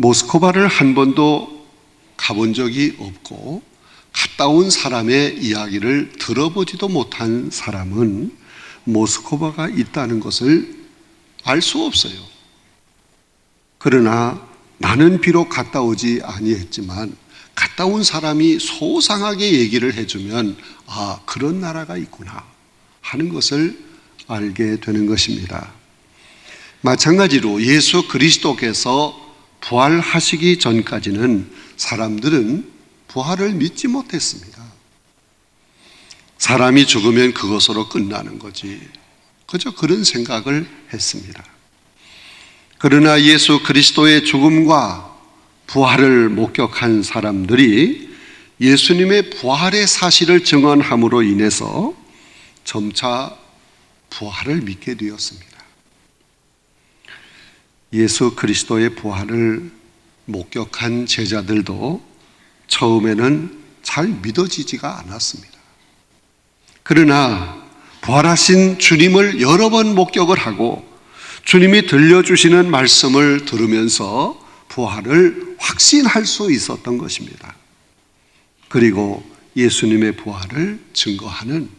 모스크바를 한 번도 가본 적이 없고 갔다 온 사람의 이야기를 들어보지도 못한 사람은 모스크바가 있다는 것을 알 수 없어요. 그러나 나는 비록 갔다 오지 아니했지만 갔다 온 사람이 소상하게 얘기를 해주면 아, 그런 나라가 있구나 하는 것을 알게 되는 것입니다. 마찬가지로 예수 그리스도께서 부활하시기 전까지는 사람들은 부활을 믿지 못했습니다. 사람이 죽으면 그것으로 끝나는 거지. 그저 그런 생각을 했습니다. 그러나 예수 그리스도의 죽음과 부활을 목격한 사람들이 예수님의 부활의 사실을 증언함으로 인해서 점차 부활을 믿게 되었습니다. 예수 그리스도의 부활을 목격한 제자들도 처음에는 잘 믿어지지가 않았습니다. 그러나 부활하신 주님을 여러 번 목격을 하고 주님이 들려주시는 말씀을 들으면서 부활을 확신할 수 있었던 것입니다. 그리고 예수님의 부활을 증거하는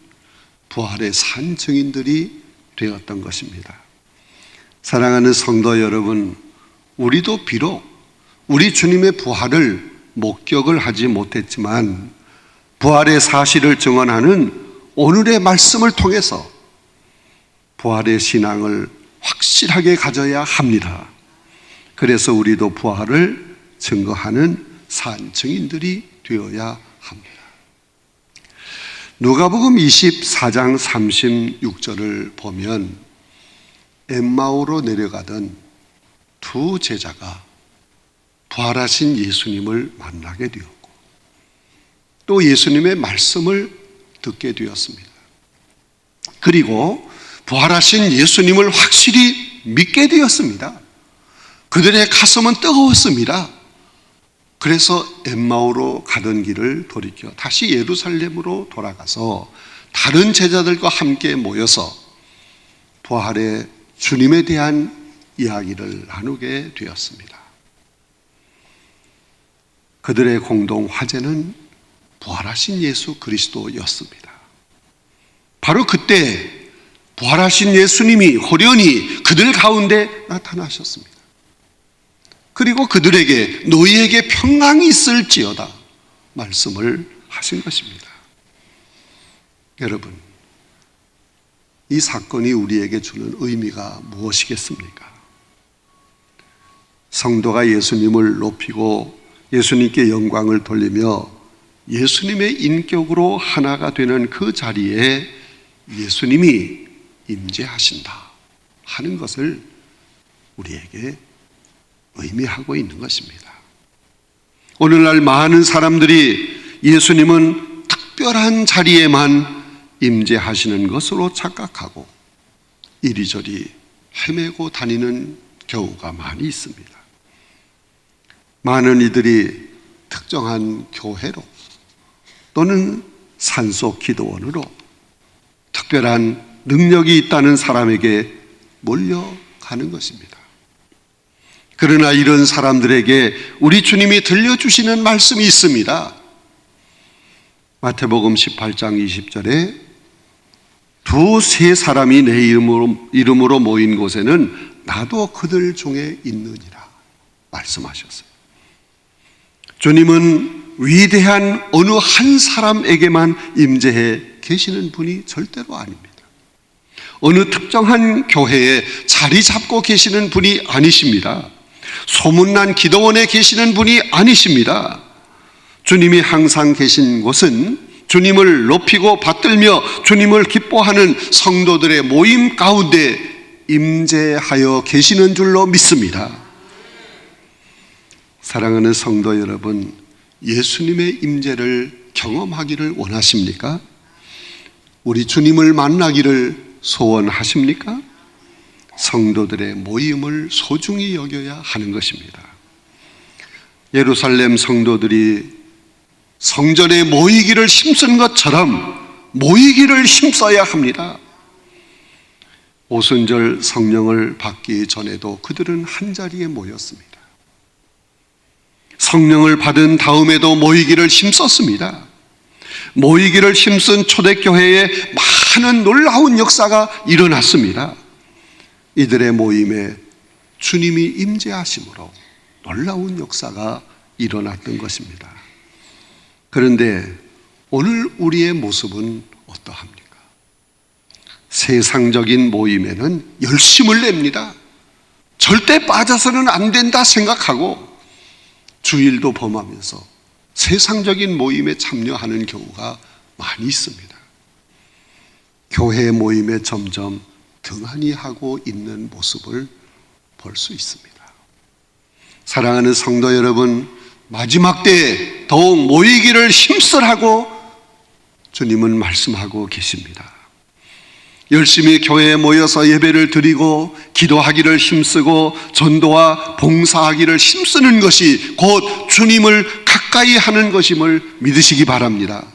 부활의 산 증인들이 되었던 것입니다. 사랑하는 성도 여러분, 우리도 비록 우리 주님의 부활을 목격을 하지 못했지만 부활의 사실을 증언하는 오늘의 말씀을 통해서 부활의 신앙을 확실하게 가져야 합니다. 그래서 우리도 부활을 증거하는 산 증인들이 되어야 합니다. 누가복음 24장 36절을 보면 엠마오로 내려가던 두 제자가 부활하신 예수님을 만나게 되었고 또 예수님의 말씀을 듣게 되었습니다. 그리고 부활하신 예수님을 확실히 믿게 되었습니다. 그들의 가슴은 뜨거웠습니다. 그래서 엠마오로 가던 길을 돌이켜 다시 예루살렘으로 돌아가서 다른 제자들과 함께 모여서 부활의 주님에 대한 이야기를 나누게 되었습니다. 그들의 공동 화제는 부활하신 예수 그리스도였습니다. 바로 그때 부활하신 예수님이 호련히 그들 가운데 나타나셨습니다. 그리고 그들에게 너희에게 평강이 있을지어다 말씀을 하신 것입니다. 여러분, 이 사건이 우리에게 주는 의미가 무엇이겠습니까? 성도가 예수님을 높이고 예수님께 영광을 돌리며 예수님의 인격으로 하나가 되는 그 자리에 예수님이 임재하신다 하는 것을 우리에게 의미하고 있는 것입니다. 오늘날 많은 사람들이 예수님은 특별한 자리에만 임재하시는 것으로 착각하고 이리저리 헤매고 다니는 경우가 많이 있습니다. 많은 이들이 특정한 교회로 또는 산속 기도원으로 특별한 능력이 있다는 사람에게 몰려가는 것입니다. 그러나 이런 사람들에게 우리 주님이 들려주시는 말씀이 있습니다. 마태복음 18장 20절에 두세 사람이 내 이름으로 모인 곳에는 나도 그들 중에 있느니라 말씀하셨어요. 주님은 위대한 어느 한 사람에게만 임재해 계시는 분이 절대로 아닙니다. 어느 특정한 교회에 자리 잡고 계시는 분이 아니십니다. 소문난 기도원에 계시는 분이 아니십니다. 주님이 항상 계신 곳은 주님을 높이고 받들며 주님을 기뻐하는 성도들의 모임 가운데 임재하여 계시는 줄로 믿습니다. 사랑하는 성도 여러분, 예수님의 임재를 경험하기를 원하십니까? 우리 주님을 만나기를 소원하십니까? 성도들의 모임을 소중히 여겨야 하는 것입니다. 예루살렘 성도들이 성전에 모이기를 힘쓴 것처럼 모이기를 힘써야 합니다. 오순절 성령을 받기 전에도 그들은 한자리에 모였습니다. 성령을 받은 다음에도 모이기를 힘썼습니다. 모이기를 힘쓴 초대교회에 많은 놀라운 역사가 일어났습니다. 이들의 모임에 주님이 임재하심으로 놀라운 역사가 일어났던 것입니다. 그런데 오늘 우리의 모습은 어떠합니까? 세상적인 모임에는 열심을 냅니다. 절대 빠져서는 안 된다 생각하고 주일도 범하면서 세상적인 모임에 참여하는 경우가 많이 있습니다. 교회 모임에 점점 등한히 하고 있는 모습을 볼 수 있습니다. 사랑하는 성도 여러분, 마지막 때에 더욱 모이기를 힘쓰라고 주님은 말씀하고 계십니다. 열심히 교회에 모여서 예배를 드리고 기도하기를 힘쓰고 전도와 봉사하기를 힘쓰는 것이 곧 주님을 가까이 하는 것임을 믿으시기 바랍니다.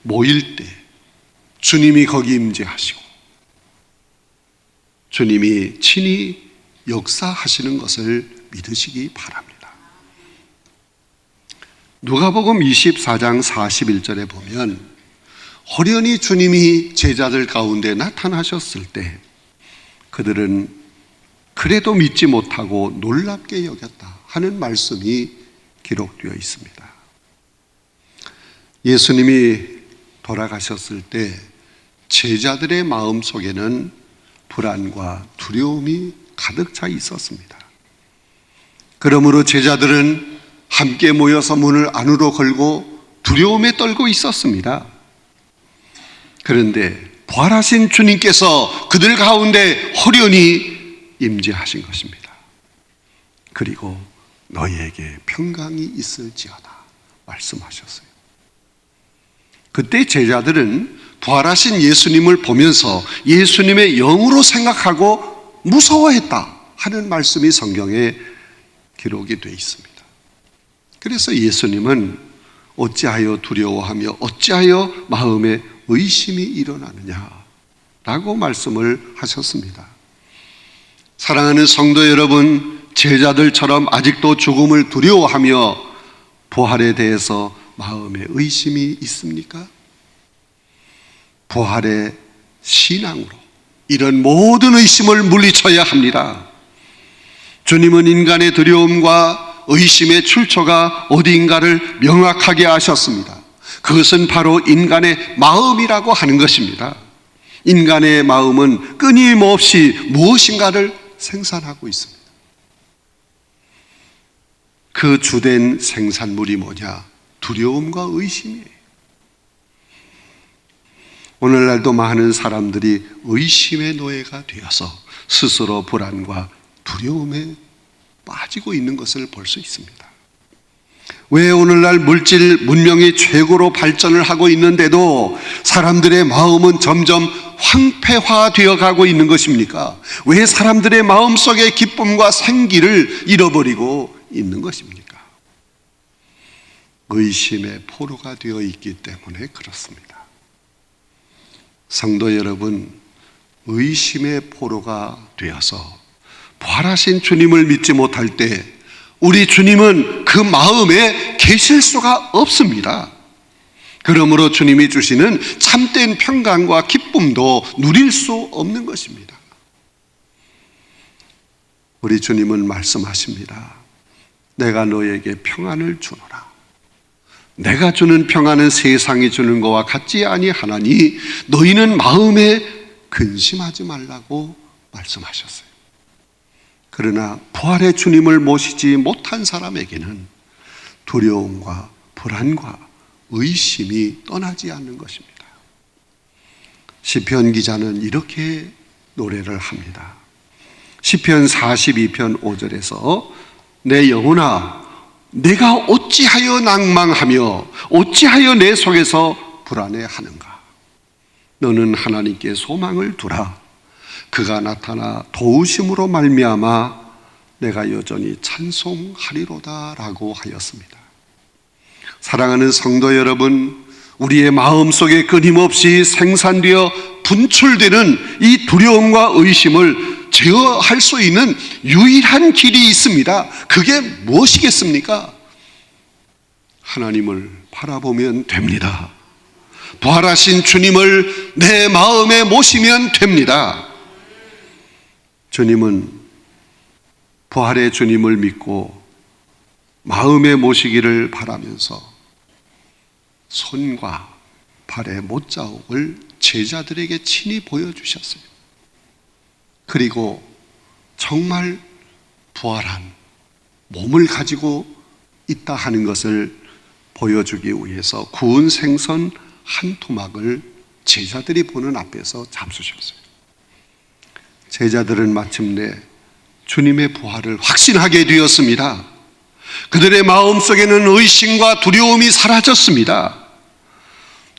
모일 때 주님이 거기 임재하시고 주님이 친히 역사하시는 것을 믿으시기 바랍니다. 누가복음 24장 41절에 보면 호련히 주님이 제자들 가운데 나타나셨을 때 그들은 그래도 믿지 못하고 놀랍게 여겼다 하는 말씀이 기록되어 있습니다. 예수님이 돌아가셨을 때 제자들의 마음 속에는 불안과 두려움이 가득 차 있었습니다. 그러므로 제자들은 함께 모여서 문을 안으로 걸고 두려움에 떨고 있었습니다. 그런데 부활하신 주님께서 그들 가운데 호련히 임재하신 것입니다. 그리고 너희에게 평강이 있을지어다 말씀하셨어요. 그때 제자들은 부활하신 예수님을 보면서 예수님의 영으로 생각하고 무서워했다 하는 말씀이 성경에 기록이 되어 있습니다. 그래서 예수님은 어찌하여 두려워하며 어찌하여 마음에 의심이 일어나느냐라고 말씀을 하셨습니다. 사랑하는 성도 여러분, 제자들처럼 아직도 죽음을 두려워하며 부활에 대해서 마음에 의심이 있습니까? 부활의 신앙으로 이런 모든 의심을 물리쳐야 합니다. 주님은 인간의 두려움과 의심의 출처가 어디인가를 명확하게 아셨습니다. 그것은 바로 인간의 마음이라고 하는 것입니다. 인간의 마음은 끊임없이 무엇인가를 생산하고 있습니다. 그 주된 생산물이 뭐냐? 두려움과 의심이에요. 오늘날도 많은 사람들이 의심의 노예가 되어서 스스로 불안과 두려움에 빠지고 있는 것을 볼 수 있습니다. 왜 오늘날 물질 문명이 최고로 발전을 하고 있는데도 사람들의 마음은 점점 황폐화되어 가고 있는 것입니까? 왜 사람들의 마음속의 기쁨과 생기를 잃어버리고 있는 것입니까? 의심의 포로가 되어 있기 때문에 그렇습니다. 성도 여러분, 의심의 포로가 되어서 부활하신 주님을 믿지 못할 때 우리 주님은 그 마음에 계실 수가 없습니다. 그러므로 주님이 주시는 참된 평강과 기쁨도 누릴 수 없는 것입니다. 우리 주님은 말씀하십니다. 내가 너에게 평안을 주노라. 내가 주는 평안은 세상이 주는 것과 같지 아니하나니 너희는 마음에 근심하지 말라고 말씀하셨어요. 그러나 부활의 주님을 모시지 못한 사람에게는 두려움과 불안과 의심이 떠나지 않는 것입니다. 시편 기자는 이렇게 노래를 합니다. 시편 42편 5절에서 내 영혼아 내가 어찌하여 낭망하며 어찌하여 내 속에서 불안해하는가. 너는 하나님께 소망을 두라. 그가 나타나 도우심으로 말미암아 내가 여전히 찬송하리로다 라고 하였습니다. 사랑하는 성도 여러분, 우리의 마음속에 끊임없이 생산되어 분출되는 이 두려움과 의심을 제어할 수 있는 유일한 길이 있습니다. 그게 무엇이겠습니까? 하나님을 바라보면 됩니다. 부활하신 주님을 내 마음에 모시면 됩니다. 주님은 부활의 주님을 믿고 마음에 모시기를 바라면서 손과 발의 못자국을 제자들에게 친히 보여주셨어요. 그리고 정말 부활한 몸을 가지고 있다 하는 것을 보여주기 위해서 구운 생선 한 토막을 제자들이 보는 앞에서 잡수셨어요. 제자들은 마침내 주님의 부활을 확신하게 되었습니다. 그들의 마음속에는 의심과 두려움이 사라졌습니다.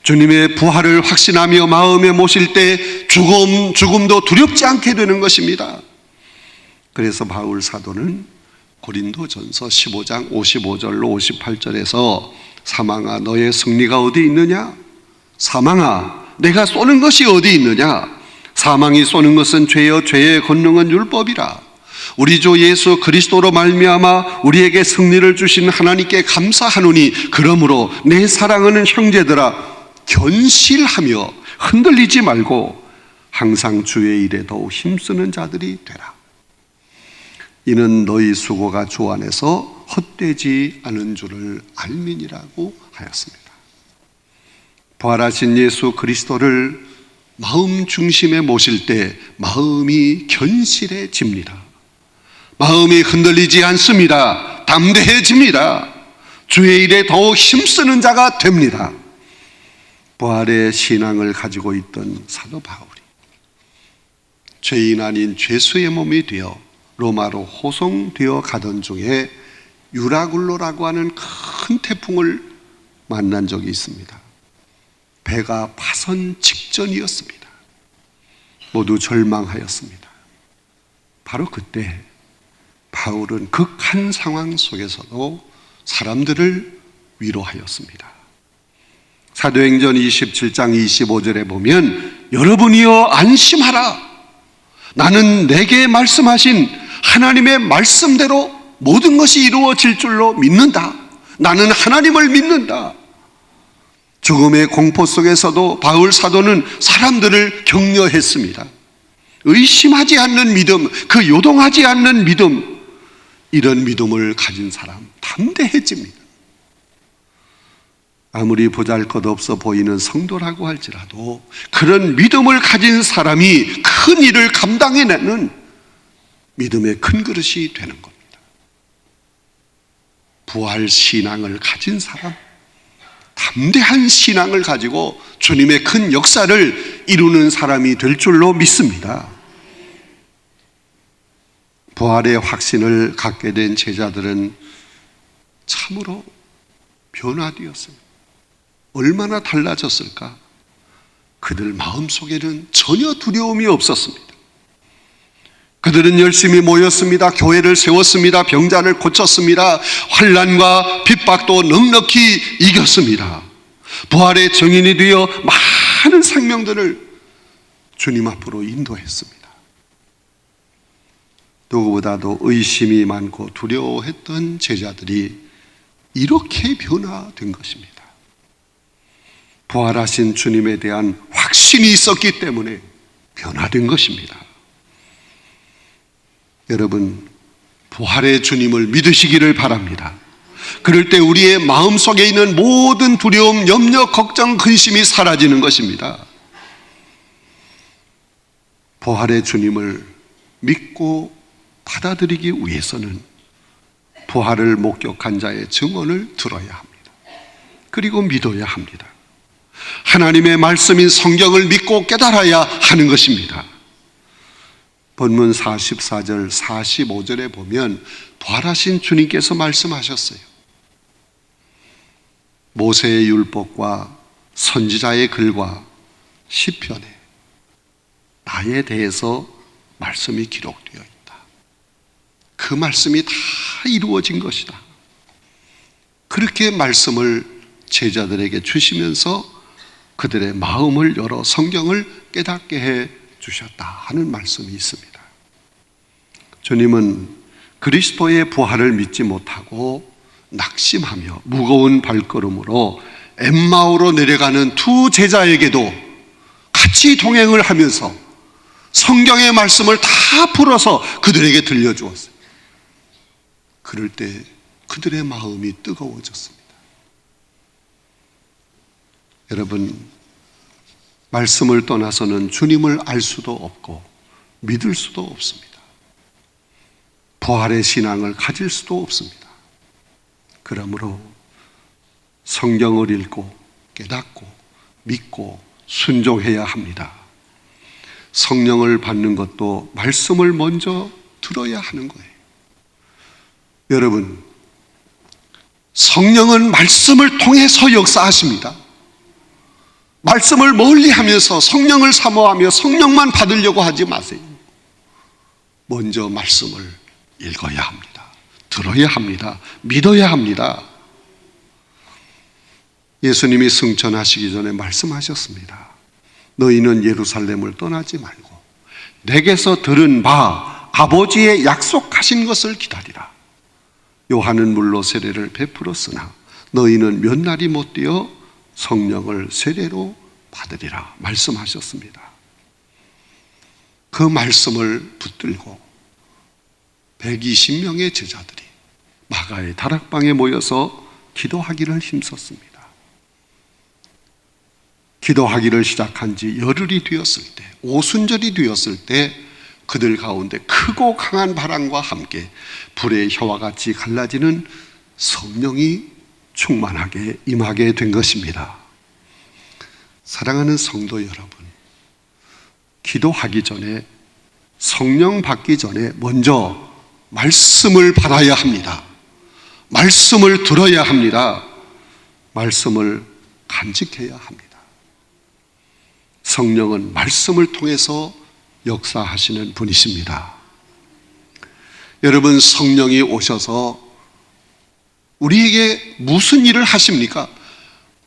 주님의 부활을 확신하며 마음에 모실 때 죽음도 두렵지 않게 되는 것입니다. 그래서 바울 사도는 고린도전서 15장 55절로 58절에서 사망아 너의 승리가 어디 있느냐? 사망아 내가 쏘는 것이 어디 있느냐? 사망이 쏘는 것은 죄여 죄의 권능은 율법이라. 우리 주 예수 그리스도로 말미암아 우리에게 승리를 주신 하나님께 감사하노니 그러므로 내 사랑하는 형제들아 견실하며 흔들리지 말고 항상 주의 일에 더욱 힘쓰는 자들이 되라. 이는 너희 수고가 주 안에서 헛되지 않은 줄을 알민이라고 하였습니다. 부활하신 예수 그리스도를 마음 중심에 모실 때 마음이 견실해집니다. 마음이 흔들리지 않습니다. 담대해집니다. 주의 일에 더욱 힘쓰는 자가 됩니다. 부활의 신앙을 가지고 있던 사도 바울이 죄인 아닌 죄수의 몸이 되어 로마로 호송되어 가던 중에 유라굴로라고 하는 큰 태풍을 만난 적이 있습니다. 배가 파선 직전이었습니다. 모두 절망하였습니다. 바로 그때 바울은 극한 상황 속에서도 사람들을 위로하였습니다. 사도행전 27장 25절에 보면 여러분이여 안심하라. 나는 내게 말씀하신 하나님의 말씀대로 모든 것이 이루어질 줄로 믿는다. 나는 하나님을 믿는다. 죽음의 공포 속에서도 바울 사도는 사람들을 격려했습니다. 의심하지 않는 믿음, 그 요동하지 않는 믿음, 이런 믿음을 가진 사람 담대해집니다. 아무리 보잘것없어 보이는 성도라고 할지라도 그런 믿음을 가진 사람이 큰 일을 감당해내는 믿음의 큰 그릇이 되는 겁니다. 부활 신앙을 가진 사람, 담대한 신앙을 가지고 주님의 큰 역사를 이루는 사람이 될 줄로 믿습니다. 부활의 확신을 갖게 된 제자들은 참으로 변화되었습니다. 얼마나 달라졌을까? 그들 마음속에는 전혀 두려움이 없었습니다. 그들은 열심히 모였습니다. 교회를 세웠습니다. 병자를 고쳤습니다. 환난과 핍박도 넉넉히 이겼습니다. 부활의 증인이 되어 많은 생명들을 주님 앞으로 인도했습니다. 누구보다도 의심이 많고 두려워했던 제자들이 이렇게 변화된 것입니다. 부활하신 주님에 대한 확신이 있었기 때문에 변화된 것입니다. 여러분, 부활의 주님을 믿으시기를 바랍니다. 그럴 때 우리의 마음속에 있는 모든 두려움, 염려, 걱정, 근심이 사라지는 것입니다. 부활의 주님을 믿고 받아들이기 위해서는 부활을 목격한 자의 증언을 들어야 합니다. 그리고 믿어야 합니다. 하나님의 말씀인 성경을 믿고 깨달아야 하는 것입니다. 본문 44절, 45절에 보면 부활하신 주님께서 말씀하셨어요. 모세의 율법과 선지자의 글과 시편에 나에 대해서 말씀이 기록되어 있다. 그 말씀이 다 이루어진 것이다. 그렇게 말씀을 제자들에게 주시면서 그들의 마음을 열어 성경을 깨닫게 해 주셨다 하는 말씀이 있습니다. 주님은 그리스도의 부활을 믿지 못하고 낙심하며 무거운 발걸음으로 엠마오로 내려가는 두 제자에게도 같이 동행을 하면서 성경의 말씀을 다 풀어서 그들에게 들려주었어요. 그럴 때 그들의 마음이 뜨거워졌습니다. 여러분, 말씀을 떠나서는 주님을 알 수도 없고 믿을 수도 없습니다. 부활의 신앙을 가질 수도 없습니다. 그러므로 성경을 읽고 깨닫고 믿고 순종해야 합니다. 성령을 받는 것도 말씀을 먼저 들어야 하는 거예요. 여러분, 성령은 말씀을 통해서 역사하십니다. 말씀을 멀리하면서 성령을 사모하며 성령만 받으려고 하지 마세요. 먼저 말씀을 읽어야 합니다. 들어야 합니다. 믿어야 합니다. 예수님이 승천하시기 전에 말씀하셨습니다. 너희는 예루살렘을 떠나지 말고 내게서 들은 바 아버지의 약속하신 것을 기다리라. 요한은 물로 세례를 베풀었으나 너희는 몇 날이 못 되어 성령을 세례로 받으리라 말씀하셨습니다. 그 말씀을 붙들고 120명의 제자들이 마가의 다락방에 모여서 기도하기를 힘썼습니다. 기도하기를 시작한 지 열흘이 되었을 때, 오순절이 되었을 때 그들 가운데 크고 강한 바람과 함께 불의 혀와 같이 갈라지는 성령이 충만하게 임하게 된 것입니다. 사랑하는 성도 여러분, 기도하기 전에, 성령 받기 전에 먼저 말씀을 받아야 합니다. 말씀을 들어야 합니다. 말씀을 간직해야 합니다. 성령은 말씀을 통해서 역사하시는 분이십니다. 여러분, 성령이 오셔서 우리에게 무슨 일을 하십니까?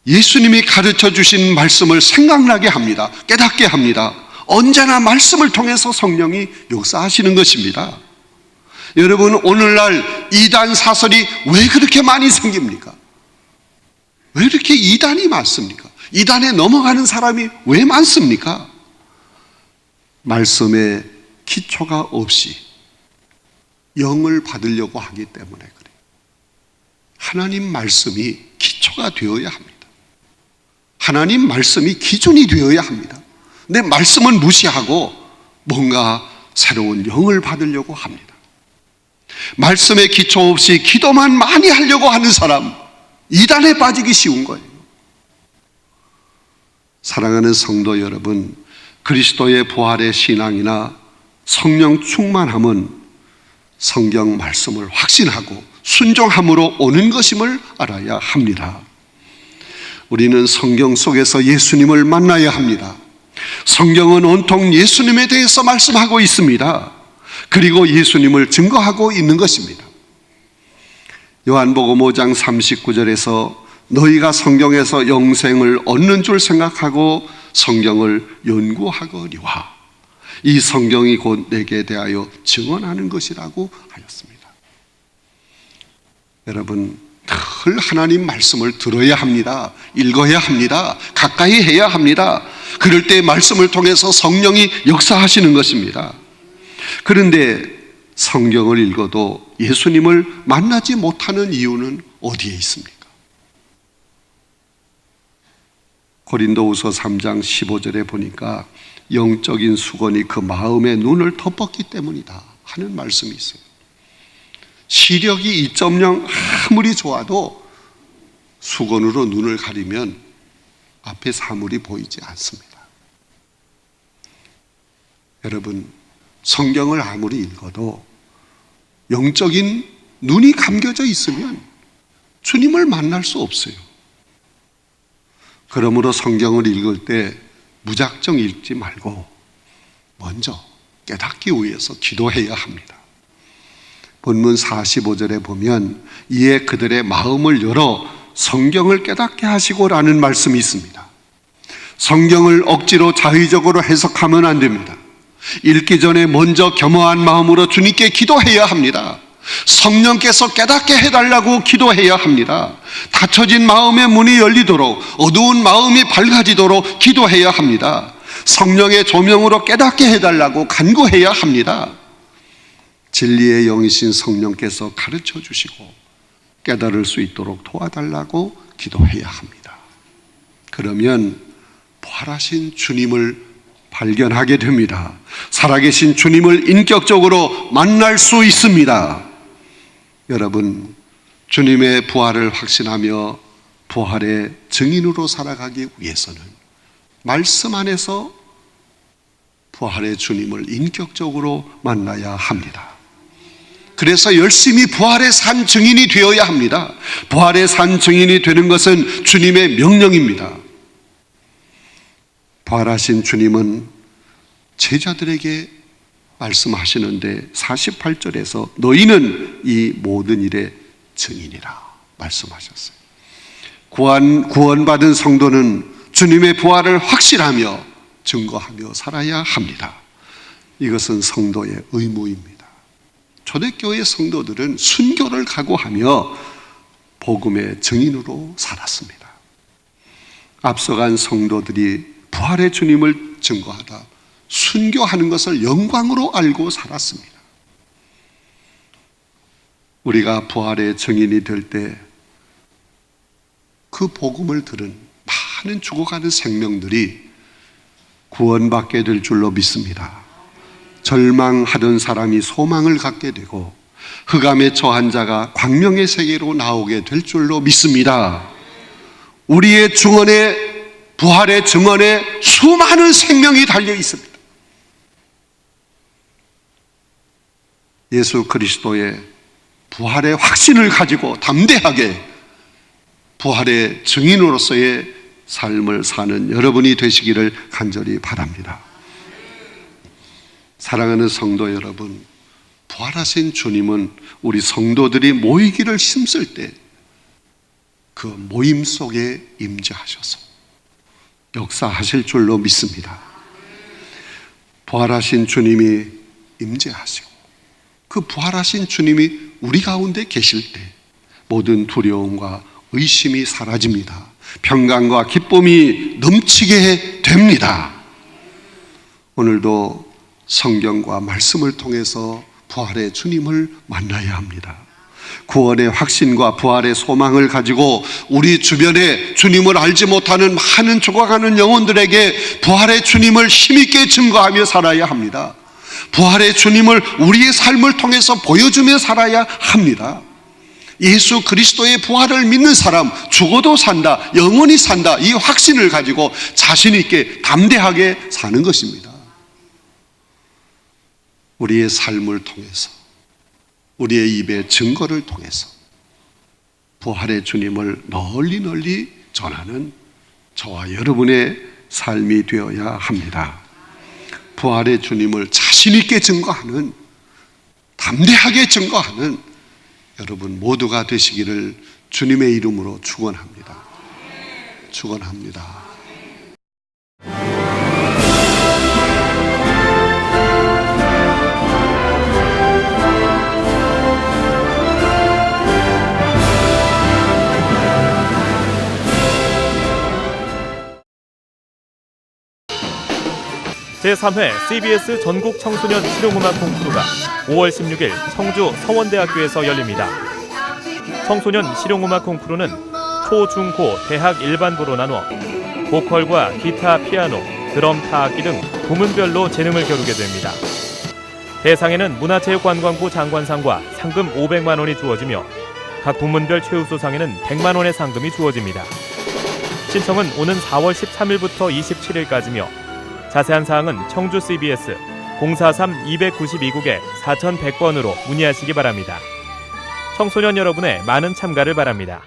예수님이 가르쳐 주신 말씀을 생각나게 합니다. 깨닫게 합니다. 언제나 말씀을 통해서 성령이 역사하시는 것입니다. 여러분, 오늘날 이단 사설이 왜 그렇게 많이 생깁니까? 왜 이렇게 이단이 많습니까? 이단에 넘어가는 사람이 왜 많습니까? 말씀에 기초가 없이 영을 받으려고 하기 때문에 그래요. 하나님 말씀이 기초가 되어야 합니다. 하나님 말씀이 기준이 되어야 합니다. 내 말씀은 무시하고 뭔가 새로운 영을 받으려고 합니다. 말씀에 기초 없이 기도만 많이 하려고 하는 사람, 이단에 빠지기 쉬운 거예요. 사랑하는 성도 여러분, 그리스도의 부활의 신앙이나 성령 충만함은 성경 말씀을 확신하고 순종함으로 오는 것임을 알아야 합니다. 우리는 성경 속에서 예수님을 만나야 합니다. 성경은 온통 예수님에 대해서 말씀하고 있습니다. 그리고 예수님을 증거하고 있는 것입니다. 요한복음 5장 39절에서 너희가 성경에서 영생을 얻는 줄 생각하고 성경을 연구하거니와 이 성경이 곧 내게 대하여 증언하는 것이라고 하였습니다. 여러분, 늘 하나님 말씀을 들어야 합니다. 읽어야 합니다. 가까이 해야 합니다. 그럴 때 말씀을 통해서 성령이 역사하시는 것입니다. 그런데 성경을 읽어도 예수님을 만나지 못하는 이유는 어디에 있습니까? 고린도후서 3장 15절에 보니까 영적인 수건이 그 마음의 눈을 덮었기 때문이다 하는 말씀이 있어요. 시력이 2.0 아무리 좋아도 수건으로 눈을 가리면 앞에 사물이 보이지 않습니다. 여러분, 성경을 아무리 읽어도 영적인 눈이 감겨져 있으면 주님을 만날 수 없어요. 그러므로 성경을 읽을 때 무작정 읽지 말고 먼저 깨닫기 위해서 기도해야 합니다. 본문 45절에 보면 이에 그들의 마음을 열어 성경을 깨닫게 하시고라는 말씀이 있습니다. 성경을 억지로 자의적으로 해석하면 안 됩니다. 읽기 전에 먼저 겸허한 마음으로 주님께 기도해야 합니다. 성령께서 깨닫게 해달라고 기도해야 합니다. 닫혀진 마음의 문이 열리도록, 어두운 마음이 밝아지도록 기도해야 합니다. 성령의 조명으로 깨닫게 해달라고 간구해야 합니다. 진리의 영이신 성령께서 가르쳐 주시고 깨달을 수 있도록 도와달라고 기도해야 합니다. 그러면 부활하신 주님을 발견하게 됩니다. 살아계신 주님을 인격적으로 만날 수 있습니다. 여러분, 주님의 부활을 확신하며 부활의 증인으로 살아가기 위해서는 말씀 안에서 부활의 주님을 인격적으로 만나야 합니다. 그래서 열심히 부활의 산 증인이 되어야 합니다. 부활의 산 증인이 되는 것은 주님의 명령입니다. 부활하신 주님은 제자들에게 말씀하시는데 48절에서 너희는 이 모든 일의 증인이라 말씀하셨어요. 구원받은 성도는 주님의 부활을 확신하며 증거하며 살아야 합니다. 이것은 성도의 의무입니다. 초대교회 성도들은 순교를 각오하며 복음의 증인으로 살았습니다. 앞서간 성도들이 부활의 주님을 증거하다 순교하는 것을 영광으로 알고 살았습니다. 우리가 부활의 증인이 될 때 그 복음을 들은 많은 죽어가는 생명들이 구원받게 될 줄로 믿습니다. 절망하던 사람이 소망을 갖게 되고 흑암에 처한 자가 광명의 세계로 나오게 될 줄로 믿습니다. 우리의 증언에, 부활의 증언에 수많은 생명이 달려 있습니다. 예수 그리스도의 부활의 확신을 가지고 담대하게 부활의 증인으로서의 삶을 사는 여러분이 되시기를 간절히 바랍니다. 사랑하는 성도 여러분, 부활하신 주님은 우리 성도들이 모이기를 힘쓸 때 그 모임 속에 임재하셔서 역사하실 줄로 믿습니다. 부활하신 주님이 임재하시고 그 부활하신 주님이 우리 가운데 계실 때 모든 두려움과 의심이 사라집니다. 평강과 기쁨이 넘치게 됩니다. 오늘도 성경과 말씀을 통해서 부활의 주님을 만나야 합니다. 구원의 확신과 부활의 소망을 가지고 우리 주변에 주님을 알지 못하는 많은 죽어가는 영혼들에게 부활의 주님을 힘있게 증거하며 살아야 합니다. 부활의 주님을 우리의 삶을 통해서 보여주며 살아야 합니다. 예수 그리스도의 부활을 믿는 사람, 죽어도 산다, 영원히 산다, 이 확신을 가지고 자신 있게 담대하게 사는 것입니다. 우리의 삶을 통해서, 우리의 입의 증거를 통해서 부활의 주님을 널리 전하는 저와 여러분의 삶이 되어야 합니다. 부활의 주님을 자신 있게 증거하는, 담대하게 증거하는 여러분 모두가 되시기를 주님의 이름으로 축원합니다. 축원합니다. 제3회 CBS 전국 청소년 실용음악 콩쿠르가 5월 16일 청주 서원대학교에서 열립니다. 청소년 실용음악 콩쿠르는 초, 중, 고, 대학 일반부로 나눠 보컬과 기타, 피아노, 드럼, 타악기 등 부문별로 재능을 겨루게 됩니다. 대상에는 문화체육관광부 장관상과 상금 500만 원이 주어지며 각 부문별 최우수상에는 100만 원의 상금이 주어집니다. 신청은 오는 4월 13일부터 27일까지며 자세한 사항은 청주 CBS 043-292국에 4100번으로 문의하시기 바랍니다. 청소년 여러분의 많은 참가를 바랍니다.